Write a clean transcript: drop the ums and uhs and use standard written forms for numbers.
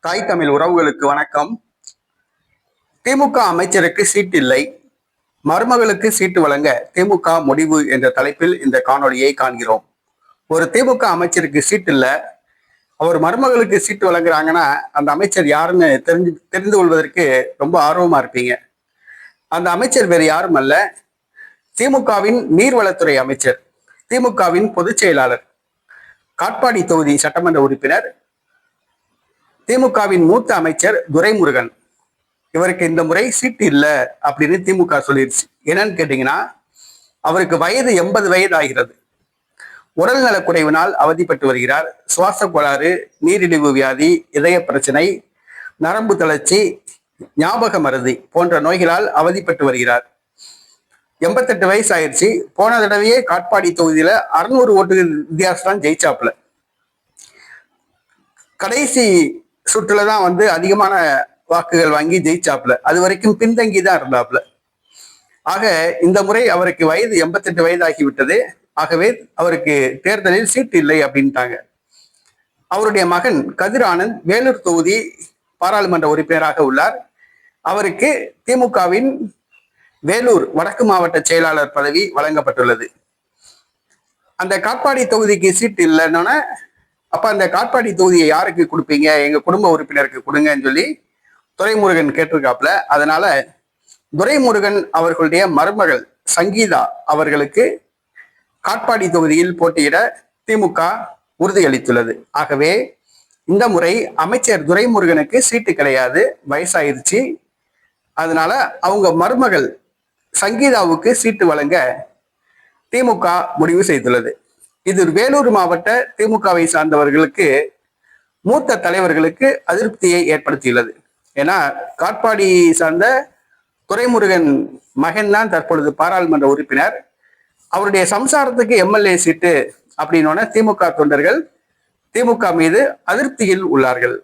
தாய் தமிழ் உறவுகளுக்கு வணக்கம். திமுக அமைச்சருக்கு சீட்டு இல்லை, மருமகளுக்கு சீட்டு வழங்க திமுக முடிவு என்ற தலைப்பில் இந்த காணொலியை காண்கிறோம். ஒரு திமுக அமைச்சருக்கு சீட்டு இல்லை, அவர் மருமகளுக்கு சீட்டு வழங்குறாங்கன்னா அந்த அமைச்சர் யாருன்னு தெரிந்து கொள்வதற்கு ரொம்ப ஆர்வமா இருப்பீங்க. அந்த அமைச்சர் வேறு யாரும் அல்ல, திமுகவின் நீர்வளத்துறை அமைச்சர், திமுகவின் பொதுச் செயலாளர், காட்பாடி தொகுதி சட்டமன்ற உறுப்பினர், திமுகவின் மூத்த அமைச்சர் துரைமுருகன். இவருக்கு இந்த முறை சீட்டு இல்லை அப்படின்னு திமுக சொல்லிருச்சு. என்னன்னு கேட்டீங்கன்னா, அவருக்கு வயது 80 வயது ஆகிறது. உடல்நலக் குறைவினால் அவதிப்பட்டு வருகிறார். சுவாச கோளாறு, நீரிழிவு வியாதி, இதய பிரச்சனை, நரம்பு தளர்ச்சி, ஞாபக மறதி போன்ற நோய்களால் அவதிப்பட்டு வருகிறார். 88 வயசு ஆயிடுச்சு. போன தடவையே காட்பாடி தொகுதியில 600 ஓட்டுகள் வித்தியாசம் தான் ஜெயிச்சாப்புல. கடைசி சுற்றுல தான் அதிகமான வாக்குகள் வாங்கி ஜெயிச்சாப்புல. அது வரைக்கும் பின்தங்கி தான் இருந்தாப்புல. ஆக இந்த முறை அவருக்கு வயது 88 வயதாகிவிட்டது. ஆகவே அவருக்கு தேர்தலில் சீட்டு இல்லை அப்படின்ட்டாங்க. அவருடைய மகன் கதிர் ஆனந்த் வேலூர் தொகுதி பாராளுமன்ற உறுப்பினராக உள்ளார். அவருக்கு திமுகவின் வேலூர் வடக்கு மாவட்ட செயலாளர் பதவி வழங்கப்பட்டுள்ளது. அந்த காட்பாடி தொகுதிக்கு சீட்டு இல்லைன்னா, அப்ப அந்த காட்பாடி தொகுதியை யாருக்கு கொடுப்பீங்க? எங்க குடும்ப உறுப்பினருக்கு கொடுங்கன்னு சொல்லி துரைமுருகன் கேட்டிருக்காப்புல. அதனால துரைமுருகன் அவர்களுடைய மருமகள் சங்கீதா அவர்களுக்கு காட்பாடி தொகுதியில் போட்டியிட திமுக உறுதியளித்துள்ளது. ஆகவே இந்த முறை அமைச்சர் துரைமுருகனுக்கு சீட்டு கிடையாது, வயசாயிருச்சு. அதனால அவங்க மருமகள் சங்கீதாவுக்கு சீட்டு வழங்க திமுக முடிவு செய்துள்ளது. இது வேலூர் மாவட்ட திமுகவை சார்ந்தவர்களுக்கு, மூத்த தலைவர்களுக்கு அதிருப்தியை ஏற்படுத்தியுள்ளது. ஏன்னா காட்பாடி சார்ந்த துரைமுருகன் மகன் தான் தற்பொழுது பாராளுமன்ற உறுப்பினர். அவருடைய சம்சாரத்துக்கு எம்எல்ஏ சீட்டு அப்படின்னோட திமுக தொண்டர்கள் திமுக மீது அதிருப்தியில் உள்ளார்கள்.